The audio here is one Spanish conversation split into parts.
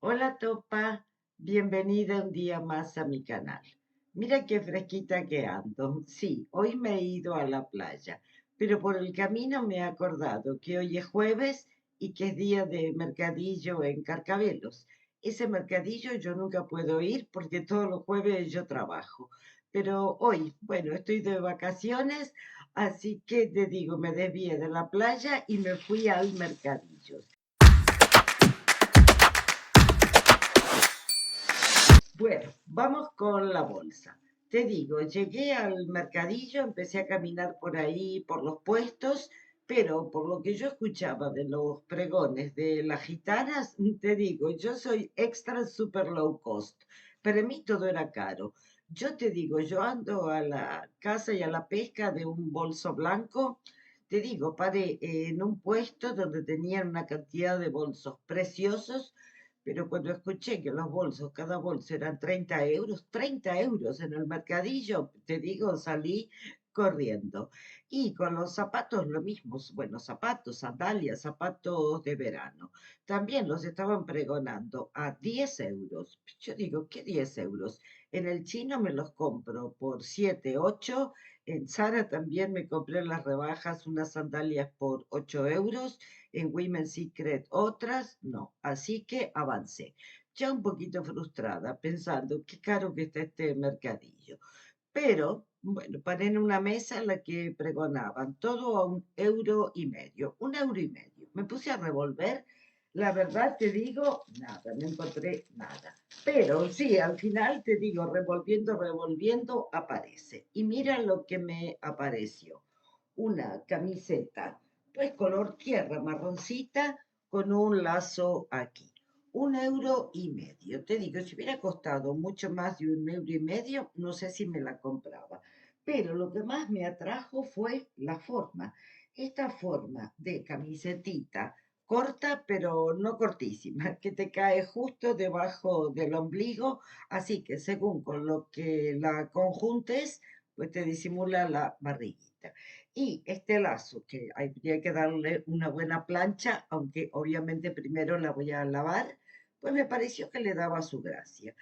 Hola Topa, bienvenida un día más a mi canal. Mira qué fresquita que ando. Sí, hoy me he ido a la playa, pero por el camino me he acordado que hoy es jueves y que es día de mercadillo en Carcabelos. Ese mercadillo yo nunca puedo ir porque todos los jueves yo trabajo. Pero hoy, bueno, estoy de vacaciones, así que te digo, me desvié de la playa y me fui al mercadillo. Bueno, vamos con la bolsa. Te digo, llegué al mercadillo, empecé a caminar por ahí, por los puestos, pero por lo que yo escuchaba de los pregones de las gitanas, te digo, yo soy extra super low cost. Para mí todo era caro. Yo te digo, yo ando a la caza y a la pesca de un bolso blanco. Te digo, paré en un puesto donde tenían una cantidad de bolsos preciosos, pero cuando escuché que los bolsos, cada bolso eran 30 euros en el mercadillo, te digo, salí corriendo. Y con los zapatos lo mismo, bueno, zapatos, sandalias, zapatos de verano. También los estaban pregonando a 10 euros. Yo digo, ¿qué 10 euros? En el chino me los compro por 7, 8. En Zara también me compré las rebajas unas sandalias por 8 euros, en Women's Secret otras, no. Así que avancé. Ya un poquito frustrada, pensando qué caro que está este mercadillo. Pero, bueno, paré en una mesa en la que pregonaban todo a 1,5 euros. 1,5 euros. Me puse a revolver. La verdad te digo, nada, no encontré nada. Pero sí, al final te digo, revolviendo, revolviendo, aparece. Y mira lo que me apareció. Una camiseta, pues color tierra, marroncita, con un lazo aquí. 1,5 euros. Te digo, si hubiera costado mucho más de 1,5 euros, no sé si me la compraba. Pero lo que más me atrajo fue la forma. Esta forma de camisetita corta, pero no cortísima, que te cae justo debajo del ombligo, así que según con lo que la conjuntes, pues te disimula la barriguita. Y este lazo, que habría que darle una buena plancha, aunque obviamente primero la voy a lavar, pues me pareció que le daba su gracia.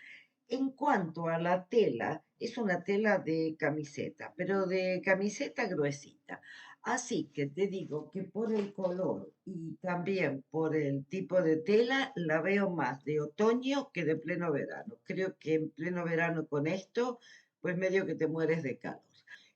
En cuanto a la tela, es una tela de camiseta, pero de camiseta gruesita. Así que te digo que por el color y también por el tipo de tela, la veo más de otoño que de pleno verano. Creo que en pleno verano con esto, pues medio que te mueres de calor.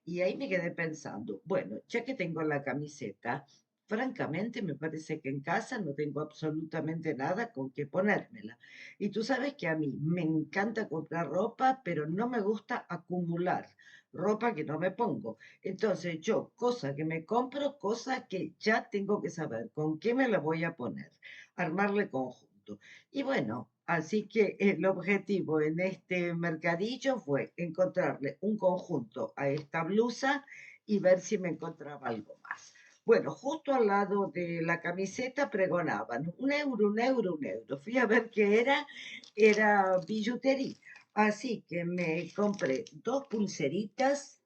Y ahí me quedé pensando, bueno, ya que tengo la camiseta, francamente me parece que en casa no tengo absolutamente nada con que ponérmela. Y tú sabes que a mí me encanta comprar ropa, pero no me gusta acumular ropa que no me pongo. Entonces yo, cosa que me compro, cosa que ya tengo que saber con qué me la voy a poner, armarle conjunto. Y bueno, así que el objetivo en este mercadillo fue encontrarle un conjunto a esta blusa y ver si me encontraba algo más. Bueno, justo al lado de la camiseta pregonaban 1 euro, 1 euro, 1 euro. Fui a ver qué era billutería. Así que me compré dos pulseritas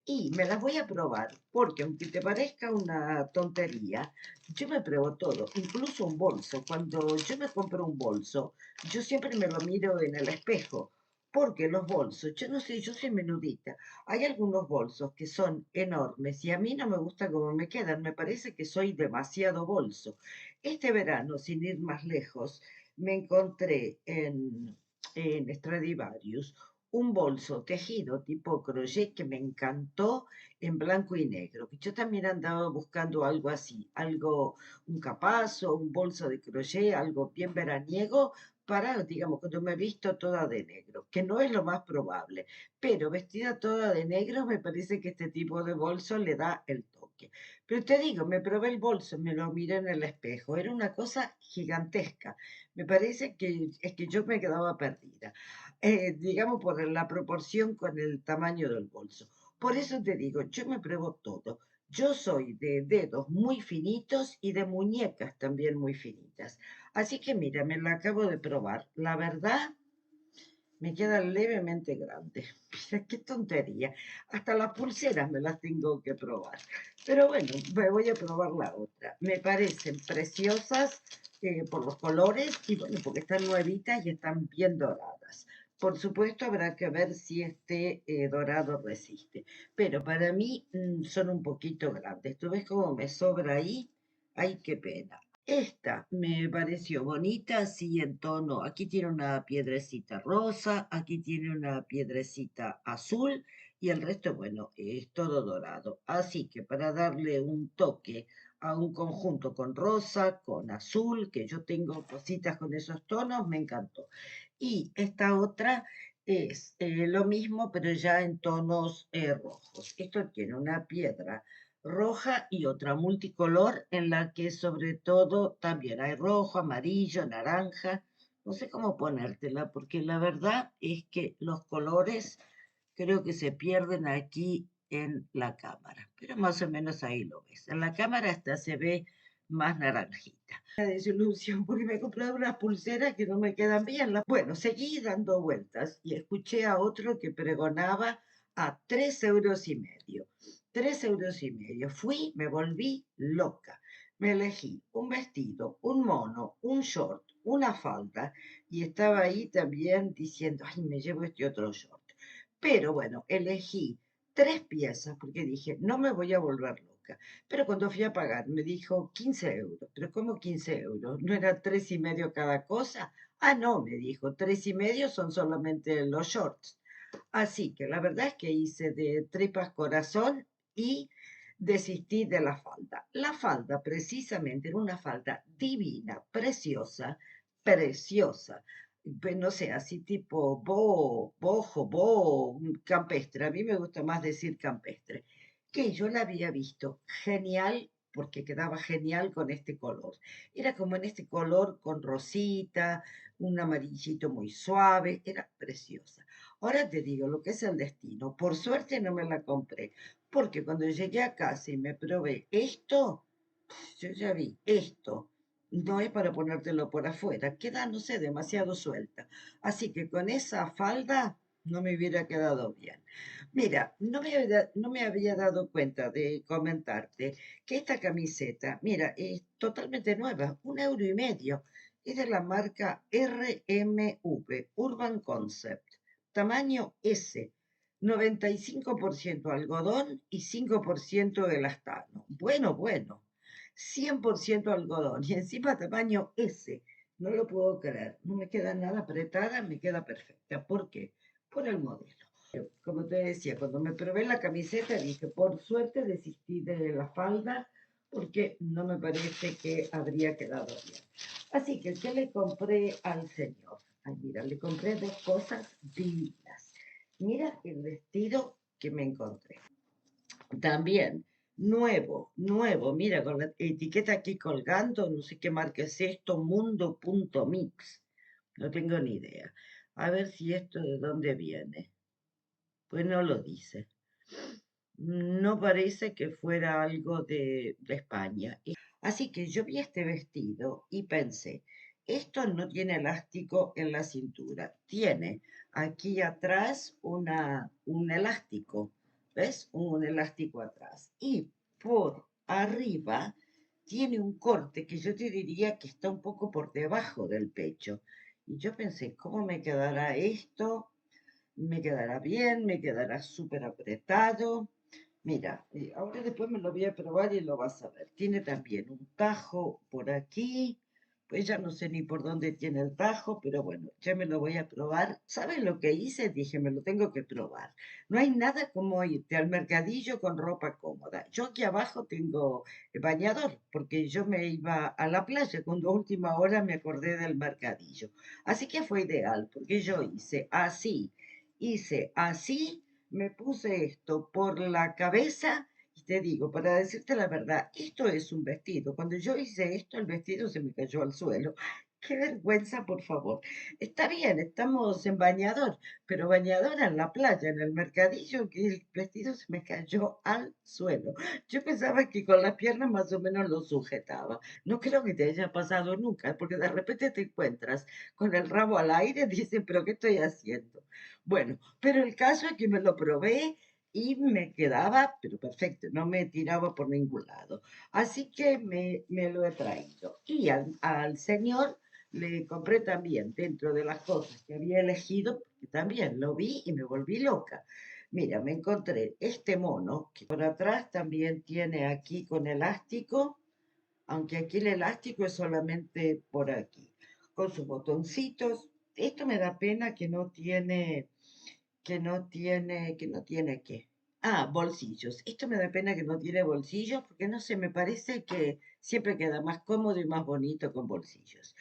y me las voy a probar, porque aunque te parezca una tontería, yo me pruebo todo, incluso un bolso. Cuando yo me compro un bolso, yo siempre me lo miro en el espejo, porque los bolsos, yo no sé, yo soy menudita. Hay algunos bolsos que son enormes y a mí no me gusta cómo me quedan, me parece que soy demasiado bolso. Este verano, sin ir más lejos, me encontré en Stradivarius un bolso tejido tipo crochet que me encantó en blanco y negro, que yo también andaba buscando algo así, algo, un capazo, un bolso de crochet, algo bien veraniego para, digamos, cuando me he visto toda de negro, que no es lo más probable, pero vestida toda de negro me parece que este tipo de bolso le da el toque. Pero te digo, me probé el bolso, me lo miré en el espejo, era una cosa gigantesca. Me parece que es que yo me quedaba perdida, digamos, por la proporción con el tamaño del bolso. Por eso te digo, yo me pruebo todo. Yo soy de dedos muy finitos y de muñecas también muy finitas. Así que mira, me la acabo de probar. La verdad, me queda levemente grande. Mira, qué tontería. Hasta las pulseras me las tengo que probar. Pero bueno, me voy a probar la otra. Me parecen preciosas por los colores y bueno, porque están nuevitas y están bien doradas. Por supuesto, habrá que ver si este dorado resiste. Pero para mí son un poquito grandes. ¿Tú ves cómo me sobra ahí? Ay, qué pena. Esta me pareció bonita, así en tono. Aquí tiene una piedrecita rosa, aquí tiene una piedrecita azul y el resto, bueno, es todo dorado. Así que para darle un toque a un conjunto con rosa, con azul, que yo tengo cositas con esos tonos, me encantó. Y esta otra es lo mismo, pero ya en tonos rojos. Esto tiene una piedra roja y otra multicolor en la que sobre todo también hay rojo, amarillo, naranja. No sé cómo ponértela, porque la verdad es que los colores creo que se pierden aquí en la cámara, pero más o menos ahí lo ves. En la cámara hasta se ve más naranjita. La desilusión porque me he comprado unas pulseras que no me quedan bien. Bueno, seguí dando vueltas y escuché a otro que pregonaba a 3,5 euros. 3,5 euros. Fui, me volví loca. Me elegí un vestido, un mono, un short, una falda y estaba ahí también diciendo, ay, me llevo este otro short. Pero bueno, elegí 3 piezas porque dije, no me voy a volver loca. Pero cuando fui a pagar me dijo 15 euros. ¿Pero cómo 15 euros? ¿No era 3,5 cada cosa? Ah, no, me dijo, 3,5 son solamente los shorts. Así que la verdad es que hice de tripas corazón y desistí de la falda. La falda precisamente era una falda divina, preciosa, preciosa. Pues no sé, así tipo boho, campestre. A mí me gusta más decir campestre. Que yo la había visto genial porque quedaba genial con este color. Era como en este color con rosita, un amarillito muy suave, era preciosa. Ahora te digo lo que es el destino. Por suerte no me la compré, porque cuando llegué a casa y me probé esto, yo ya vi esto. No es para ponértelo por afuera, queda, no sé, demasiado suelta. Así que con esa falda no me hubiera quedado bien. Mira, no me había dado cuenta de comentarte que esta camiseta, mira, es totalmente nueva, 1,5 euros. Es de la marca RMV, Urban Concept, tamaño S, 95% algodón y 5% elastano. Bueno, bueno, 100% algodón y encima tamaño S. No lo puedo creer, no me queda nada apretada, me queda perfecta. ¿Por qué? Por el modelo. Como te decía, cuando me probé la camiseta dije, por suerte desistí de la falda porque no me parece que habría quedado bien. Así que, ¿qué le compré al señor? Ay, mira, le compré 2 cosas divinas. Mira el vestido que me encontré. También, nuevo, mira, con la etiqueta aquí colgando, no sé qué marca es esto, mundo.mix. No tengo ni idea. A ver si esto de dónde viene. Pues no lo dice. No parece que fuera algo de España. Así que yo vi este vestido y pensé, esto no tiene elástico en la cintura, tiene aquí atrás un elástico, ¿ves? Un elástico atrás. Y por arriba tiene un corte que yo te diría que está un poco por debajo del pecho. Y yo pensé, ¿cómo me quedará esto? ¿Me quedará bien? ¿Me quedará súper apretado? Mira, ahora después me lo voy a probar y lo vas a ver. Tiene también un tajo por aquí. Pues ya no sé ni por dónde tiene el tajo, pero bueno, ya me lo voy a probar. ¿Sabes lo que hice? Dije, me lo tengo que probar. No hay nada como irte al mercadillo con ropa cómoda. Yo aquí abajo tengo bañador, porque yo me iba a la playa cuando a última hora me acordé del mercadillo. Así que fue ideal, porque yo hice así, me puse esto por la cabeza y te digo, para decirte la verdad, esto es un vestido. Cuando yo hice esto, el vestido se me cayó al suelo. Qué vergüenza, por favor. Está bien, estamos en bañador, pero bañador en la playa, en el mercadillo, que el vestido se me cayó al suelo. Yo pensaba que con las piernas más o menos lo sujetaba. No creo que te haya pasado nunca, porque de repente te encuentras con el rabo al aire y dices, pero ¿qué estoy haciendo? Bueno, pero el caso es que me lo probé y me quedaba, pero perfecto, no me tiraba por ningún lado. Así que me lo he traído. Y al señor le compré también, dentro de las cosas que había elegido, porque también lo vi y me volví loca. Mira, me encontré este mono, que por atrás también tiene aquí con elástico, aunque aquí el elástico es solamente por aquí, con sus botoncitos. Esto me da pena que no tiene qué. Ah, bolsillos. Esto me da pena que no tiene bolsillos, porque no sé, me parece que siempre queda más cómodo y más bonito con bolsillos.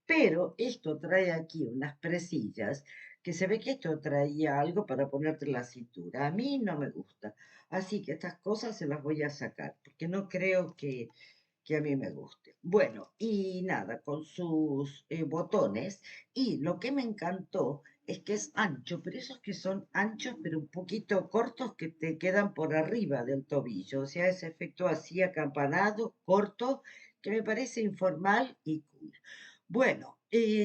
Pero esto trae aquí unas presillas, que se ve que esto traía algo para ponerte en la cintura. A mí no me gusta. Así que estas cosas se las voy a sacar, porque no creo que a mí me guste. Bueno, y nada, con sus botones. Y lo que me encantó es que es ancho, pero esos que son anchos, pero un poquito cortos, que te quedan por arriba del tobillo. O sea, ese efecto así acampanado, corto, que me parece informal y cool. Bueno,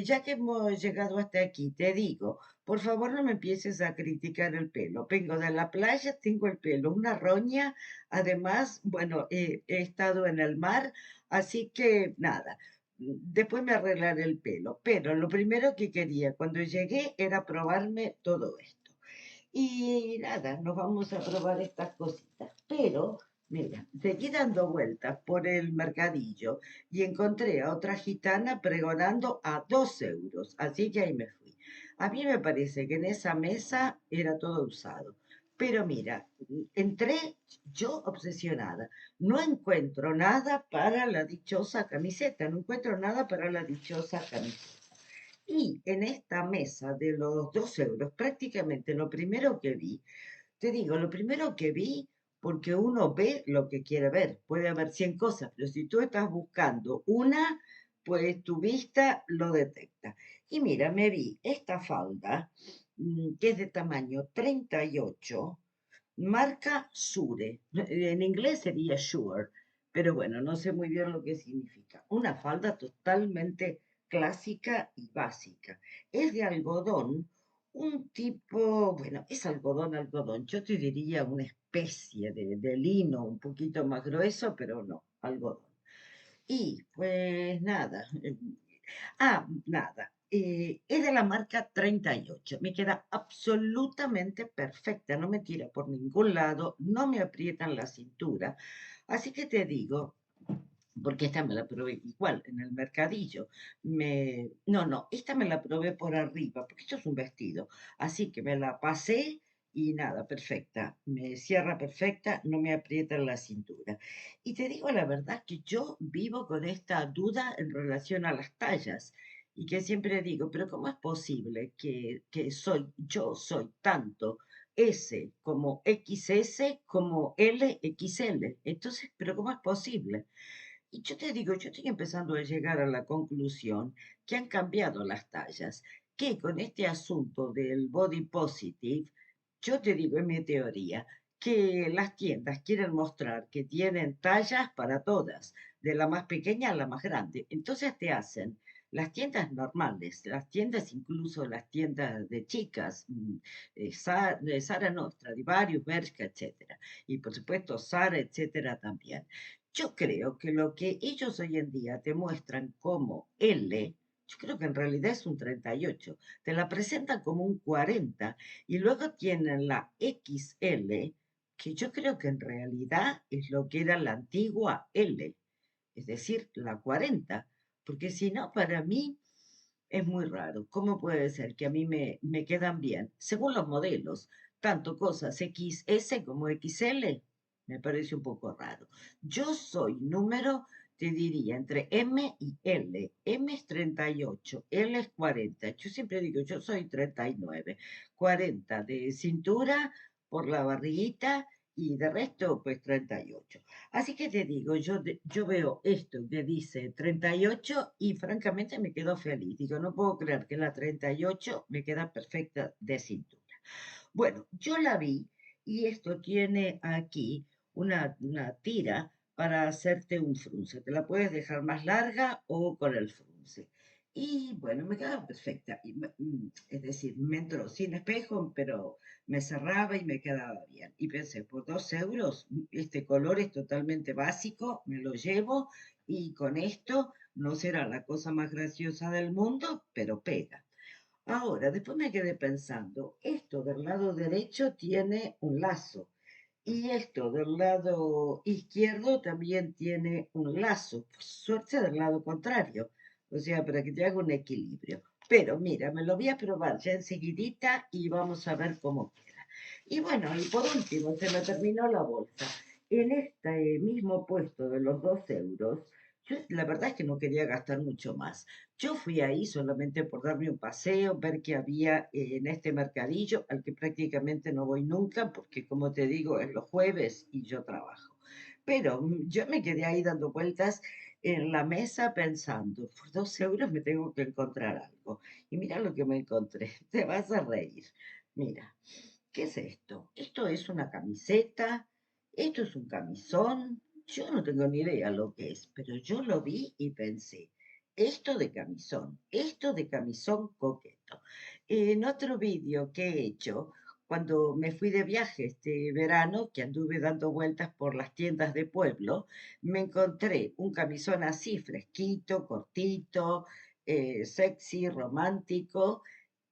ya que hemos llegado hasta aquí, te digo, por favor no me empieces a criticar el pelo. Vengo de la playa, tengo el pelo, una roña. Además, bueno, he estado en el mar, así que nada, después me arreglaré el pelo. Pero lo primero que quería cuando llegué era probarme todo esto. Y nada, nos vamos a probar estas cositas. Pero, mira, seguí dando vueltas por el mercadillo y encontré a otra gitana pregonando a 2 euros. Así que ahí me fui. A mí me parece que en esa mesa era todo usado. Pero mira, entré yo obsesionada. No encuentro nada para la dichosa camiseta, no encuentro nada para la dichosa camiseta. Y en esta mesa de los 2 euros, prácticamente lo primero que vi, te digo, lo primero que vi, porque uno ve lo que quiere ver, puede haber 100 cosas, pero si tú estás buscando una, pues tu vista lo detecta. Y mira, me vi esta falda, que es de tamaño 38, marca Sure. En inglés sería Sure, pero bueno, no sé muy bien lo que significa. Una falda totalmente clásica y básica. Es de algodón, un tipo, bueno, es algodón, algodón. Yo te diría una especie de lino un poquito más grueso, pero no, algodón. Y pues nada, nada. Es de la marca 38. Me queda absolutamente perfecta. No me tira por ningún lado, no me aprieta en la cintura. Así que te digo, porque esta me la probé igual en el mercadillo. No, no, esta me la probé por arriba, porque esto es un vestido. Así que me la pasé y nada, perfecta. Me cierra perfecta, no me aprieta en la cintura. Y te digo la verdad que yo vivo con esta duda en relación a las tallas. Y que siempre digo, pero ¿cómo es posible yo soy tanto S como XS como LXL? Entonces, ¿pero cómo es posible? Y yo te digo, yo estoy empezando a llegar a la conclusión que han cambiado las tallas, que con este asunto del body positive, yo te digo en mi teoría, que las tiendas quieren mostrar que tienen tallas para todas, de la más pequeña a la más grande. Entonces te hacen las tiendas normales, las tiendas, incluso las tiendas de chicas, Zara no, Stradivarius, Bershka, etcétera. Y por supuesto Zara, etcétera también. Yo creo que lo que ellos hoy en día te muestran como L, yo creo que en realidad es un 38. Te la presentan como un 40 y luego tienen la XL, que yo creo que en realidad es lo que era la antigua L, es decir, la 40. Porque si no, para mí es muy raro. ¿Cómo puede ser que a mí me quedan bien? Según los modelos, tanto cosas XS como XL, me parece un poco raro. Yo soy número, te diría, entre M y L. M es 38, L es 40. Yo siempre digo, yo soy 39. 40 de cintura por la barriguita y de resto, pues 38. Así que te digo, yo veo esto que dice 38 y francamente me quedo feliz. Digo, no puedo creer que la 38 me queda perfecta de cintura. Bueno, yo la vi y esto tiene aquí una tira para hacerte un frunce. Te la puedes dejar más larga o con el frunce. Y bueno, me quedaba perfecta. Es decir, me entró sin espejo, pero me cerraba y me quedaba bien. Y pensé, por 2 euros, este color es totalmente básico, me lo llevo y con esto no será la cosa más graciosa del mundo, pero pega. Ahora, después me quedé pensando, esto del lado derecho tiene un lazo y esto del lado izquierdo también tiene un lazo, por suerte del lado contrario, o sea, para que te haga un equilibrio. Pero mira, me lo voy a probar ya enseguidita y vamos a ver cómo queda. Y bueno, y por último, se me terminó la bolsa. En este mismo puesto de los 2 euros, yo la verdad es que no quería gastar mucho más. Yo fui ahí solamente por darme un paseo, ver qué había en este mercadillo, al que prácticamente no voy nunca, porque como te digo, es los jueves y yo trabajo. Pero yo me quedé ahí dando vueltas en la mesa pensando, por 2 euros me tengo que encontrar algo. Y mira lo que me encontré, te vas a reír. Mira, ¿qué es esto? Esto es una camiseta, esto es un camisón. Yo no tengo ni idea lo que es, pero yo lo vi y pensé, esto de camisón coqueto. En otro vídeo que he hecho, cuando me fui de viaje este verano, que anduve dando vueltas por las tiendas de pueblo, me encontré un camisón así, fresquito, cortito, sexy, romántico,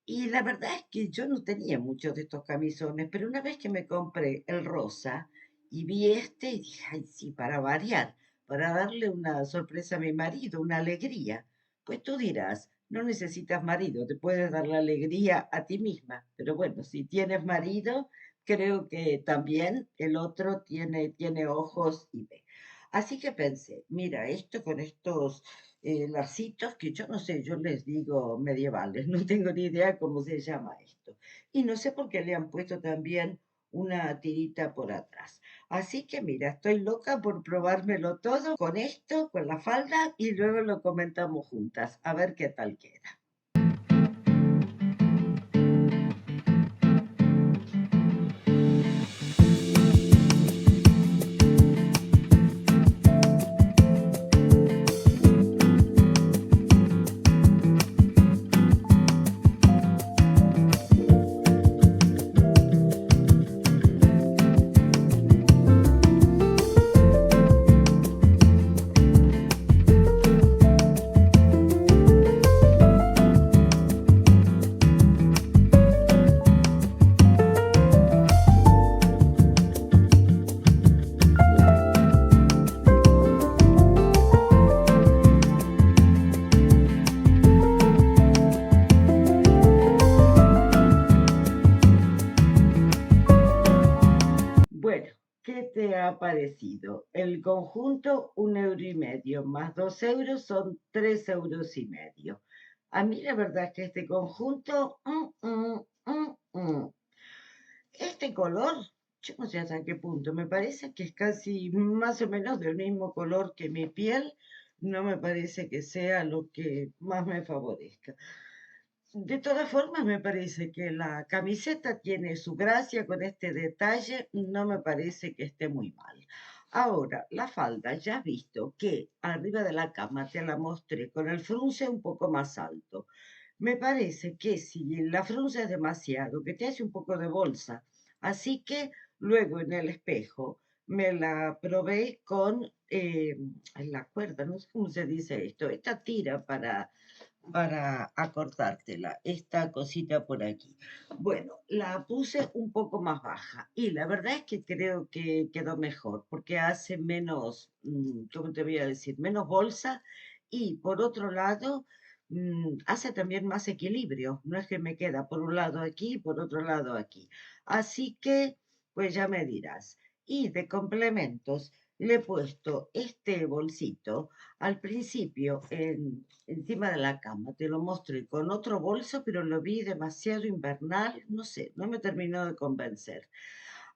y la verdad es que yo no tenía muchos de estos camisones, pero una vez que me compré el rosa y vi este, y dije, ay, sí, para variar, para darle una sorpresa a mi marido, una alegría. Pues tú dirás, no necesitas marido, te puedes dar la alegría a ti misma. Pero bueno, si tienes marido, creo que también el otro tiene ojos y ve. Así que pensé, mira, esto con estos lacitos que yo no sé, yo les digo medievales, no tengo ni idea cómo se llama esto. Y no sé por qué le han puesto también una tirita por atrás. Así que mira, estoy loca por probármelo todo con esto, con la falda y luego lo comentamos juntas, a ver qué tal queda. Bueno, ¿qué te ha parecido? El conjunto, 1,5 euros, más 2 euros son 3,5 euros. A mí la verdad es que este conjunto, este color, yo no sé hasta qué punto, me parece que es casi más o menos del mismo color que mi piel, no me parece que sea lo que más me favorezca. De todas formas, me parece que la camiseta tiene su gracia con este detalle, no me parece que esté muy mal. Ahora, la falda, ya has visto que arriba de la cama te la mostré con el frunce un poco más alto. Me parece que si la frunce es demasiado, que te hace un poco de bolsa. Así que luego en el espejo me la probé con la cuerda, no sé cómo se dice esto, esta tira para acortártela, esta cosita por aquí. Bueno, la puse un poco más baja y la verdad es que creo que quedó mejor porque hace menos, ¿cómo te voy a decir? Menos bolsa y por otro lado, hace también más equilibrio. No es que me queda por un lado aquí y por otro lado aquí. Así que, pues ya me dirás. Y de complementos, le he puesto este bolsito al principio encima de la cama. Te lo mostré con otro bolso, pero lo vi demasiado invernal. No sé, no me terminó de convencer.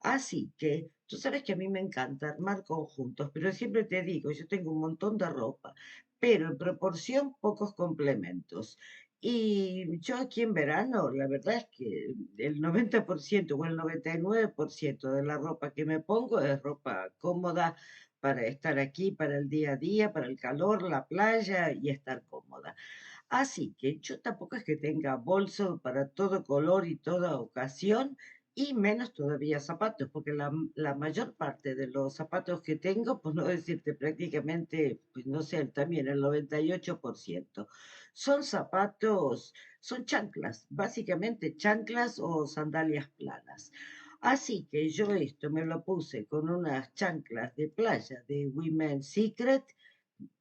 Así que tú sabes que a mí me encanta armar conjuntos, pero siempre te digo, yo tengo un montón de ropa, pero en proporción pocos complementos. Y yo aquí en verano, la verdad es que el 90% o el 99% de la ropa que me pongo es ropa cómoda para estar aquí, para el día a día, para el calor, la playa y estar cómoda. Así que yo tampoco es que tenga bolso para todo color y toda ocasión, y menos todavía zapatos, porque la mayor parte de los zapatos que tengo, por no decirte prácticamente, pues no sé, también el 98%, son zapatos, son chanclas, básicamente chanclas o sandalias planas. Así que yo esto me lo puse con unas chanclas de playa de Women's Secret.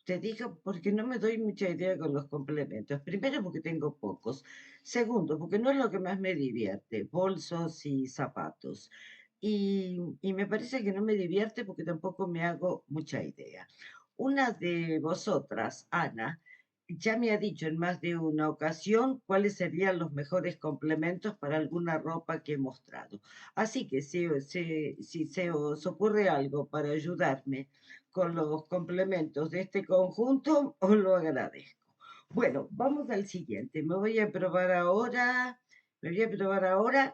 Te digo porque no me doy mucha idea con los complementos. Primero porque tengo pocos. Segundo, porque no es lo que más me divierte, bolsos y zapatos. Y me parece que no me divierte porque tampoco me hago mucha idea. Una de vosotras, Ana, ya me ha dicho en más de una ocasión cuáles serían los mejores complementos para alguna ropa que he mostrado. Así que si se os ocurre algo para ayudarme con los complementos de este conjunto, os lo agradezco. Bueno, vamos al siguiente. Me voy a probar ahora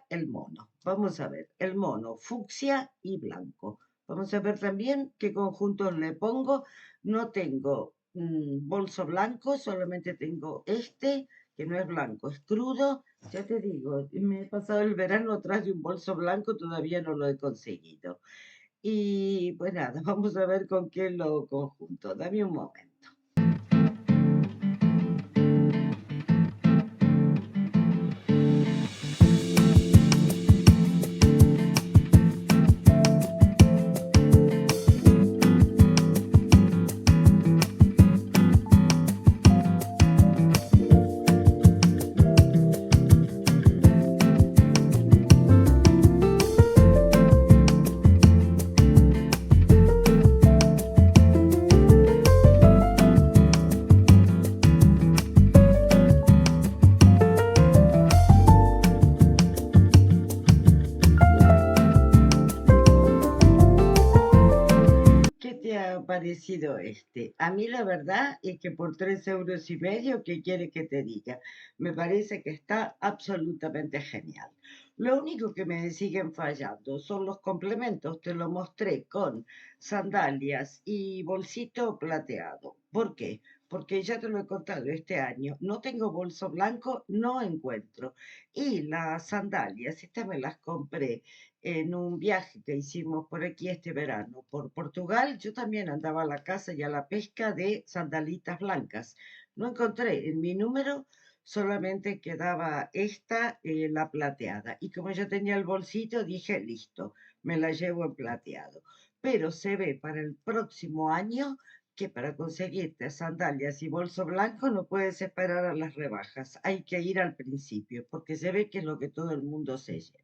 el mono. Vamos a ver, el mono fucsia y blanco. Vamos a ver también qué conjuntos le pongo. No tengo bolso blanco, solamente tengo este, que no es blanco, es crudo. Ya te digo, me he pasado el verano atrás de un bolso blanco, todavía no lo he conseguido. Y pues nada, vamos a ver con qué lo conjunto. Dame un momento. ¿Qué te ha parecido este? A mí la verdad es que por 3,5 euros, ¿qué quiere que te diga? Me parece que está absolutamente genial. Lo único que me siguen fallando son los complementos. Te lo mostré con sandalias y bolsito plateado. ¿Por qué? Porque ya te lo he contado este año. No tengo bolso blanco, no encuentro. Y las sandalias, estas me las compré en un viaje que hicimos por aquí este verano, por Portugal. Yo también andaba a la caza y a la pesca de sandalitas blancas. No encontré en mi número, solamente quedaba esta, la plateada. Y como yo tenía el bolsito, dije, listo, me la llevo en plateado. Pero se ve para el próximo año que para conseguirte sandalias y bolso blanco no puedes esperar a las rebajas. Hay que ir al principio, porque se ve que es lo que todo el mundo se lleva.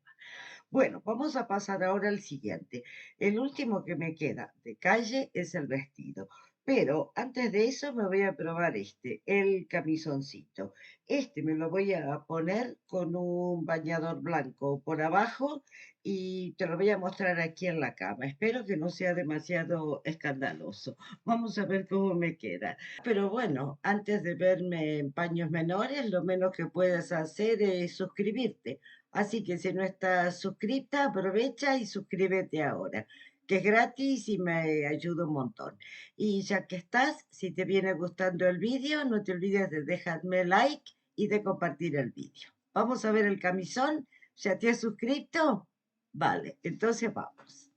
Bueno, vamos a pasar ahora al siguiente. El último que me queda de calle es el vestido. Pero antes de eso me voy a probar este, el camisoncito. Este me lo voy a poner con un bañador blanco por abajo y te lo voy a mostrar aquí en la cama. Espero que no sea demasiado escandaloso. Vamos a ver cómo me queda. Pero bueno, antes de verme en paños menores, lo menos que puedes hacer es suscribirte. Así que si no estás suscrita, aprovecha y suscríbete ahora, que es gratis y me ayuda un montón. Y ya que estás, si te viene gustando el vídeo, no te olvides de dejarme like y de compartir el vídeo. Vamos a ver el camisón. ¿Ya te has suscrito? Vale, entonces vamos.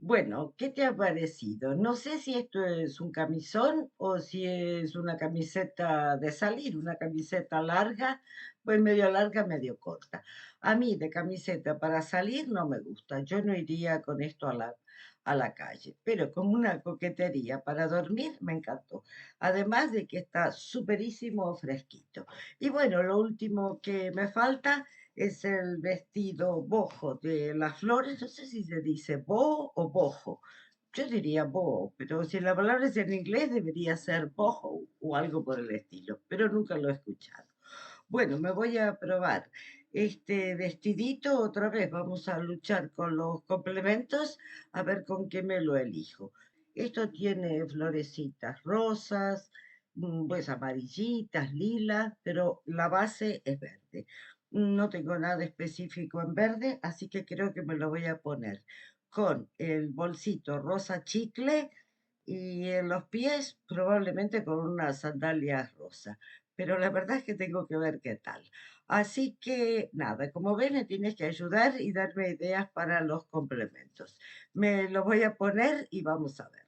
Bueno, ¿qué te ha parecido? No sé si esto es un camisón o si es una camiseta de salir, una camiseta larga, pues medio larga, medio corta. A mí de camiseta para salir no me gusta. Yo no iría con esto a la calle, pero como una coquetería para dormir me encantó. Además de que está superísimo fresquito. Y bueno, lo último que me falta es el vestido bojo de las flores, no sé si se dice bo o bojo. Yo diría bo, pero si la palabra es en inglés debería ser boho o algo por el estilo, pero nunca lo he escuchado. Bueno, me voy a probar este vestidito, otra vez vamos a luchar con los complementos, a ver con qué me lo elijo. Esto tiene florecitas rosas, pues amarillitas, lilas, pero la base es verde. No tengo nada específico en verde, así que creo que me lo voy a poner con el bolsito rosa chicle y en los pies probablemente con unas sandalias rosa. Pero la verdad es que tengo que ver qué tal. Así que nada, como ves, me tienes que ayudar y darme ideas para los complementos. Me lo voy a poner y vamos a ver.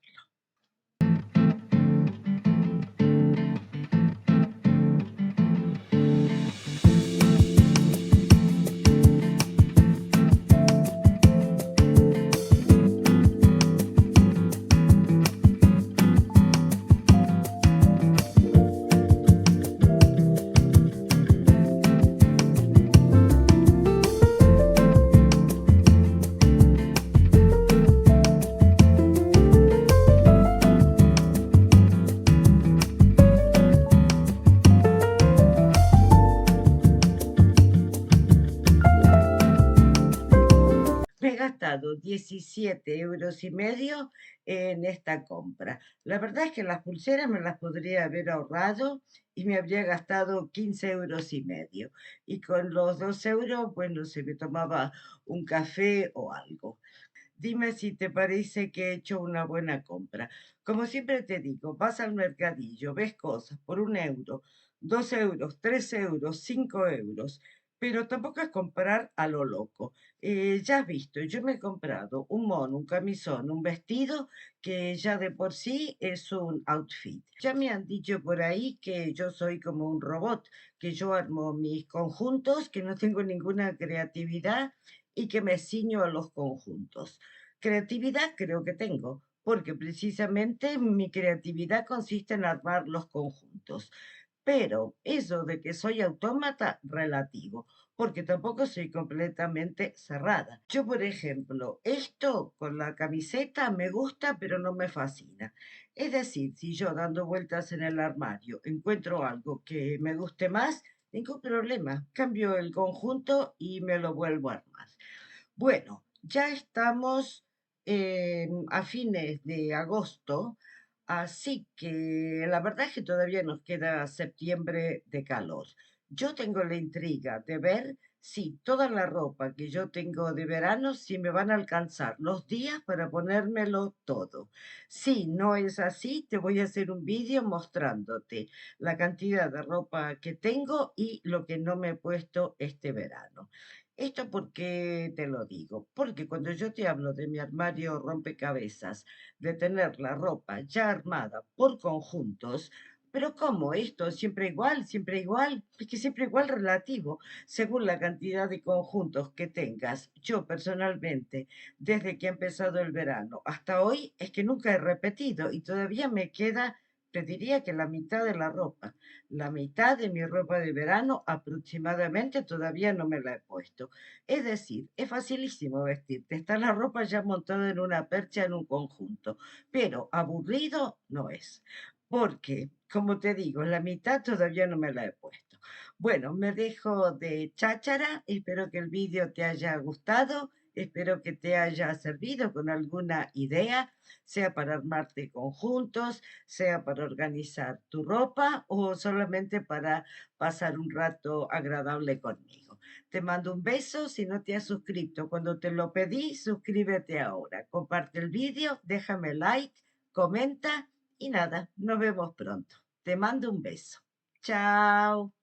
Me he gastado 17,5 € en esta compra. La verdad es que las pulseras me las podría haber ahorrado y me habría gastado 15,5 € Y con los 2 €, bueno, se me tomaba un café o algo. Dime si te parece que he hecho una buena compra. Como siempre te digo, vas al mercadillo, ves cosas por 1 €, 2 €, 3 €, 5 €, pero tampoco es comprar a lo loco. Ya has visto, yo me he comprado un mono, un camisón, un vestido que ya de por sí es un outfit. Ya me han dicho por ahí que yo soy como un robot, que yo armo mis conjuntos, que no tengo ninguna creatividad y que me ciño a los conjuntos. Creatividad creo que tengo, porque precisamente mi creatividad consiste en armar los conjuntos. Pero eso de que soy autómata, relativo, porque tampoco soy completamente cerrada. Yo, por ejemplo, esto con la camiseta me gusta, pero no me fascina. Es decir, si yo dando vueltas en el armario encuentro algo que me guste más, ningún problema. Cambio el conjunto y me lo vuelvo a armar. Bueno, ya estamos a fines de agosto, así que la verdad es que todavía nos queda septiembre de calor. Yo tengo la intriga de ver si toda la ropa que yo tengo de verano, si me van a alcanzar los días para ponérmelo todo. Si no es así, te voy a hacer un vídeo mostrándote la cantidad de ropa que tengo y lo que no me he puesto este verano. ¿Esto por qué te lo digo? Porque cuando yo te hablo de mi armario rompecabezas, de tener la ropa ya armada por conjuntos, pero ¿cómo esto? ¿Siempre igual? ¿Siempre igual? Es que siempre igual relativo, según la cantidad de conjuntos que tengas. Yo personalmente, desde que ha empezado el verano hasta hoy, es que nunca he repetido y todavía me queda, te diría que la mitad de la ropa. La mitad de mi ropa de verano aproximadamente todavía no me la he puesto. Es decir, es facilísimo vestirte. Está la ropa ya montada en una percha en un conjunto, pero aburrido no es. Porque, como te digo, la mitad todavía no me la he puesto. Bueno, me dejo de cháchara. Espero que el vídeo te haya gustado. Espero que te haya servido con alguna idea, sea para armarte conjuntos, sea para organizar tu ropa o solamente para pasar un rato agradable conmigo. Te mando un beso. Si no te has suscrito cuando te lo pedí, suscríbete ahora. Comparte el vídeo, déjame like, comenta y nada, nos vemos pronto. Te mando un beso. Chao.